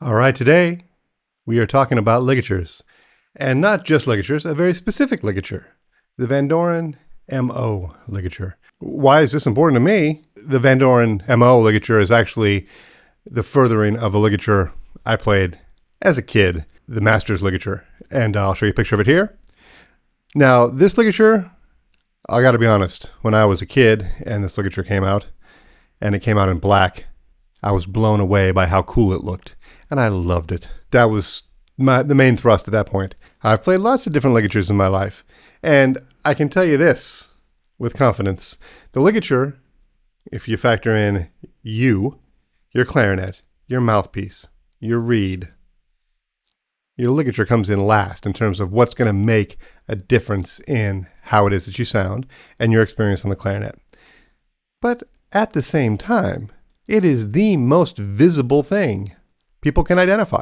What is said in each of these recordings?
All right, today we are talking about ligatures. And not just ligatures, a very specific ligature, the Vandoren MO ligature. Why is this important to me? The Vandoren MO ligature is actually the furthering of a ligature I played as a kid, the Master's ligature. And I'll show you a picture of it here. Now, this ligature, I got to be honest, when I was a kid and this ligature came out, and it came out in black, I was blown away by how cool it looked. And I loved it. That was the main thrust at that point. I've played lots of different ligatures in my life. And I can tell you this with confidence. The ligature, if you factor in you, your clarinet, your mouthpiece, your reed, your ligature comes in last in terms of what's going to make a difference in how it is that you sound and your experience on the clarinet. But at the same time, it is the most visible thing people can identify.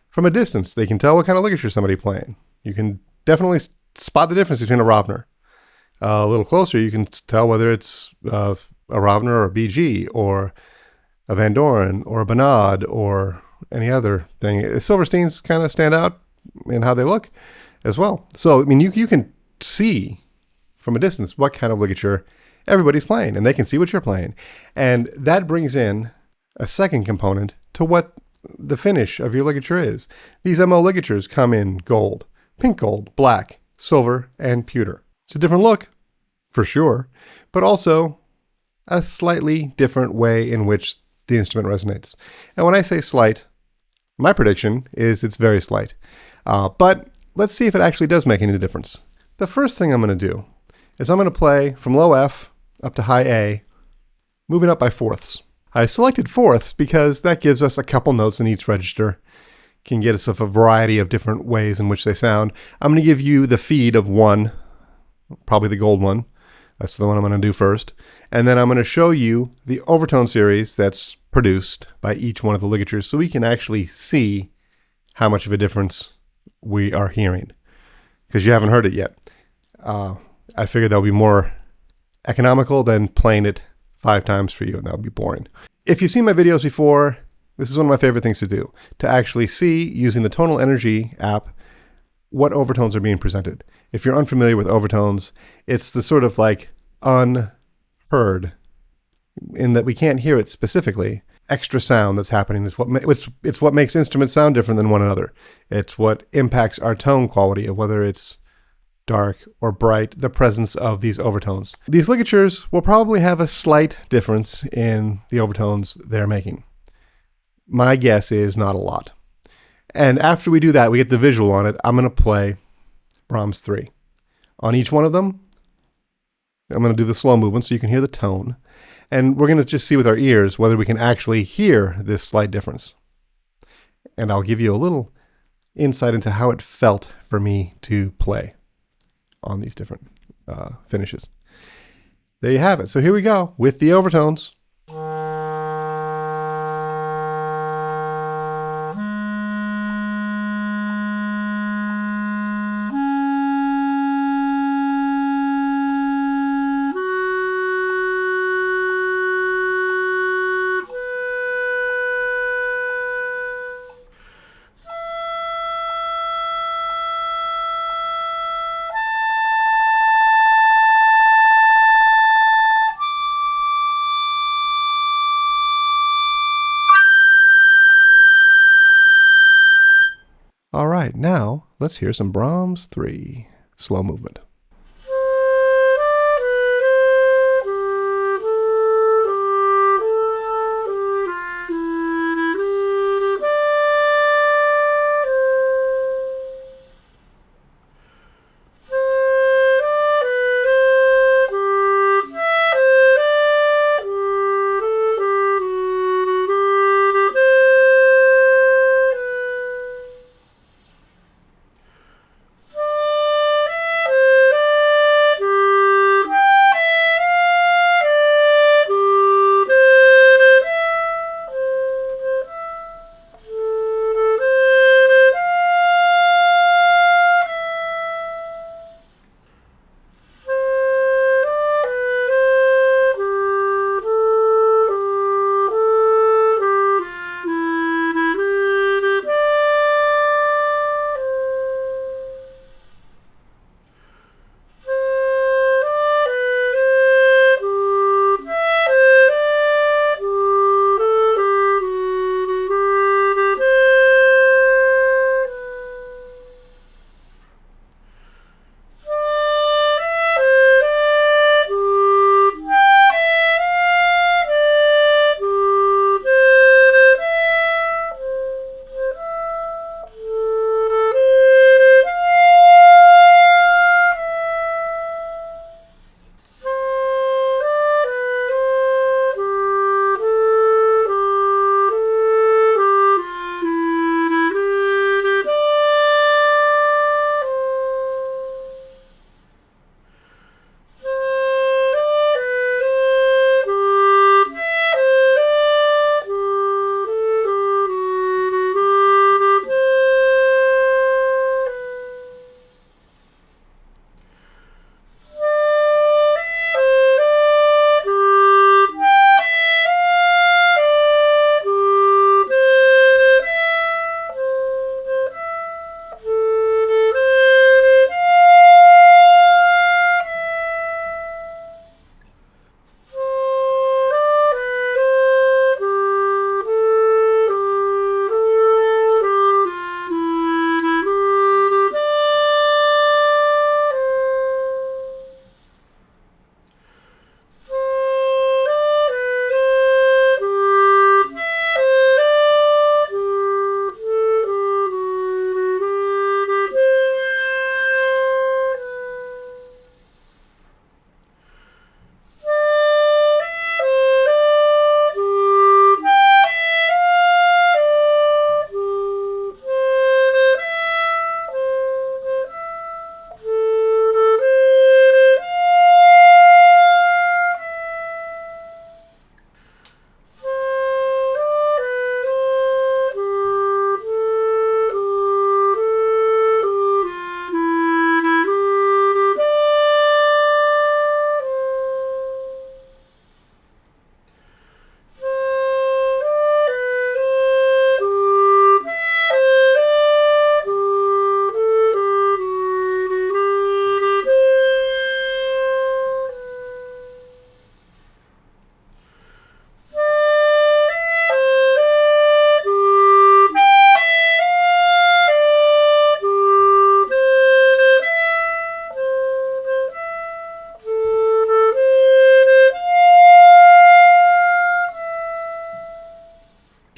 From a distance, they can tell what kind of ligature somebody's playing. You can definitely spot the difference between a Ravner. A little closer, you can tell whether it's a Ravner or a BG or a Vandoren or a Bonad or any other thing. Silversteins kind of stand out in how they look as well. So, I mean, you can see from a distance what kind of ligature everybody's playing, and they can see what you're playing. And that brings in a second component to what the finish of your ligature is. These MO ligatures come in gold, pink gold, black, silver, and pewter. It's a different look, for sure, but also a slightly different way in which the instrument resonates. And when I say slight, my prediction is it's very slight. But let's see if it actually does make any difference. The first thing I'm going to do is I'm going to play from low F up to high A, moving up by fourths. I selected fourths because that gives us a couple notes in each register, can get us a variety of different ways in which they sound. I'm going to give you the feed of one, probably the gold one. That's the one I'm going to do first. And then I'm going to show you the overtone series that's produced by each one of the ligatures so we can actually see how much of a difference we are hearing, because you haven't heard it yet. I figured that would be more economical than playing it 5 times for you, and that would be boring. If you've seen my videos before, this is one of my favorite things to do, to actually see, using the Tonal Energy app, what overtones are being presented. If you're unfamiliar with overtones, it's the sort of like unheard, in that we can't hear it specifically, extra sound that's happening. It's what makes instruments sound different than one another. It's what impacts our tone quality of whether it's dark or bright, the presence of these overtones. These ligatures will probably have a slight difference in the overtones they're making. My guess is not a lot. And after we do that, we get the visual on it. I'm going to play Brahms 3. On each one of them, I'm going to do the slow movement so you can hear the tone. And we're going to just see with our ears whether we can actually hear this slight difference. And I'll give you a little insight into how it felt for me to play on these different finishes. There you have it. So here we go with the overtones. All right, now let's hear some Brahms 3 slow movement.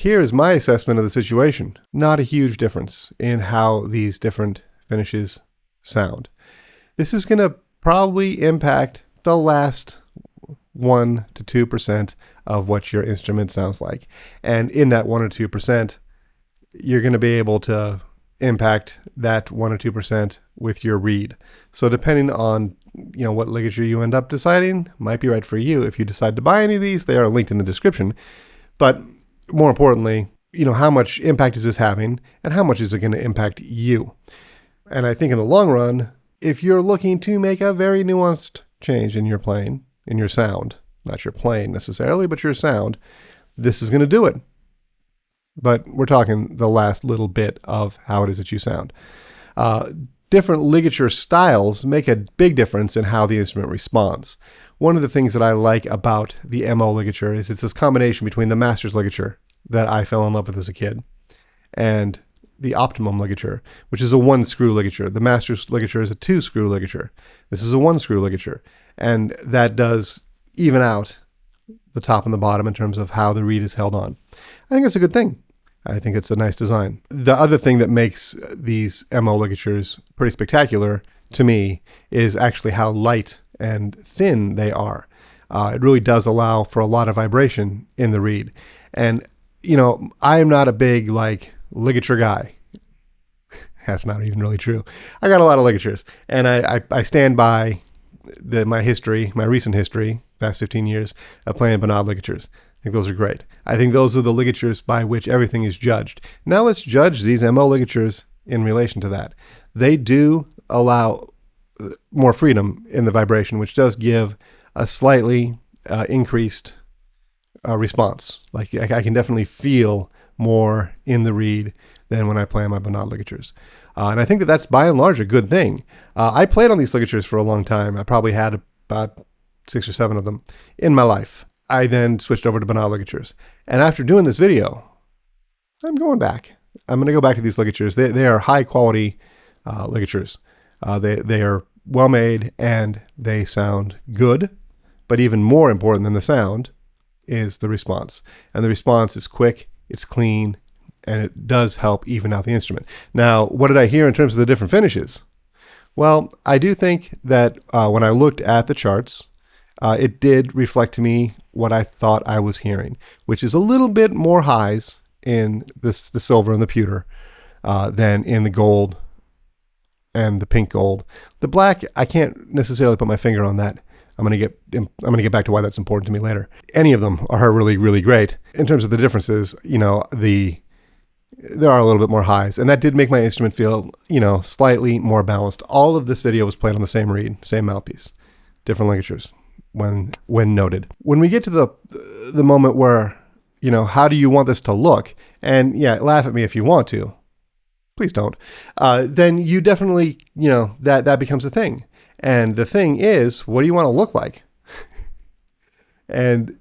Here's my assessment of the situation. Not a huge difference in how these different finishes sound. This is going to probably impact the last 1 to 2% of what your instrument sounds like. And in that 1 or 2%, you're going to be able to impact that 1 or 2% with your reed. So depending on what ligature you end up deciding, might be right for you. If you decide to buy any of these, they are linked in the description. But more importantly, how much impact is this having and how much is it going to impact you? And I think in the long run, if you're looking to make a very nuanced change in your playing, in your sound, not your playing necessarily, but your sound, this is going to do it. But we're talking the last little bit of how it is that you sound. Different ligature styles make a big difference in how the instrument responds. One of the things that I like about the MO ligature is it's this combination between the master's ligature that I fell in love with as a kid and the optimum ligature, which is a 1-screw ligature. The master's ligature is a 2-screw ligature. This is a 1-screw ligature. And that does even out the top and the bottom in terms of how the reed is held on. I think it's a good thing. I think it's a nice design. The other thing that makes these MO ligatures pretty spectacular to me is actually how light and thin they are. It really does allow for a lot of vibration in the reed. And, I am not a big ligature guy. That's not even really true. I got a lot of ligatures, and I stand by my recent history, past 15 years of playing Vandoren ligatures. I think those are great. I think those are the ligatures by which everything is judged. Now let's judge these MO ligatures in relation to that. They do allow more freedom in the vibration, which does give a slightly increased response. Like I can definitely feel more in the reed than when I play on my Vandoren ligatures. And I think that that's by and large a good thing. I played on these ligatures for a long time. I probably had about 6 or 7 of them in my life. I then switched over to Vandoren ligatures. And after doing this video, I'm going back. I'm going to go back to these ligatures. They are high quality ligatures. They are well made and they sound good. But even more important than the sound is the response. And the response is quick, it's clean, and it does help even out the instrument. Now, what did I hear in terms of the different finishes? Well, I do think that when I looked at the charts, it did reflect to me what I thought I was hearing, which is a little bit more highs in the silver and the pewter than in the gold and the pink gold. The black, I can't necessarily put my finger on that. I'm gonna get back to why that's important to me later. Any of them are really, really great. In terms of the differences, there are a little bit more highs, and that did make my instrument feel, slightly more balanced. All of this video was played on the same reed, same mouthpiece, different ligatures when noted. When we get to the moment where, how do you want this to look? And yeah, laugh at me if you want to. Please don't. Then you definitely, that becomes a thing. And the thing is, what do you want to look like? And,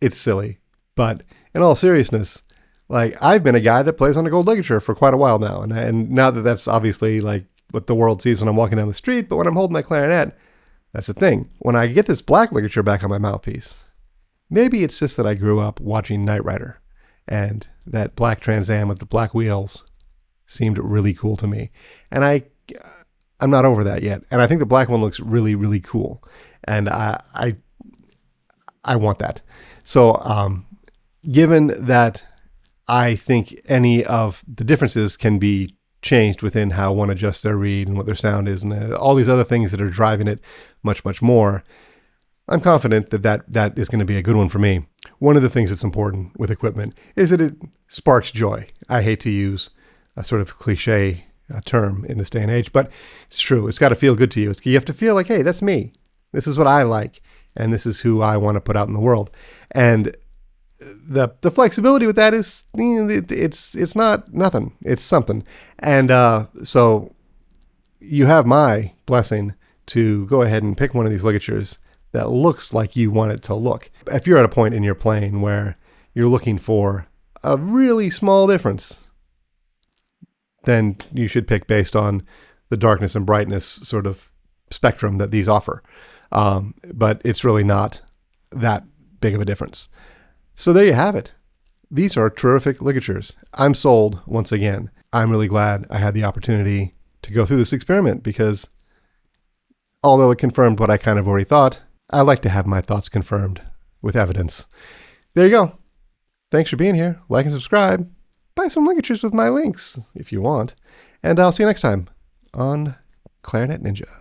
it's silly. But in all seriousness, I've been a guy that plays on a gold ligature for quite a while now. And now that's obviously what the world sees when I'm walking down the street, but when I'm holding my clarinet, that's the thing. When I get this black ligature back on my mouthpiece, maybe it's just that I grew up watching Knight Rider, and that black Trans Am with the black wheels seemed really cool to me. And I'm not over that yet. And I think the black one looks really, really cool. And I want that. So given that I think any of the differences can be changed within how one adjusts their reed and what their sound is and all these other things that are driving it much, much more, I'm confident that is going to be a good one for me. One of the things that's important with equipment is that it sparks joy. I hate to use a sort of cliche term in this day and age, but it's true. It's got to feel good to you. You have to feel like, hey, that's me. This is what I like, and this is who I want to put out in the world. And the flexibility with that is, it's not nothing. It's something. And so you have my blessing to go ahead and pick one of these ligatures that looks like you want it to look. If you're at a point in your playing where you're looking for a really small difference, then you should pick based on the darkness and brightness sort of spectrum that these offer. But it's really not that big of a difference. So there you have it. These are terrific ligatures. I'm sold once again. I'm really glad I had the opportunity to go through this experiment because although it confirmed what I kind of already thought, I like to have my thoughts confirmed with evidence. There you go. Thanks for being here. Like and subscribe. Buy some ligatures with my links if you want. And I'll see you next time on Clarinet Ninja.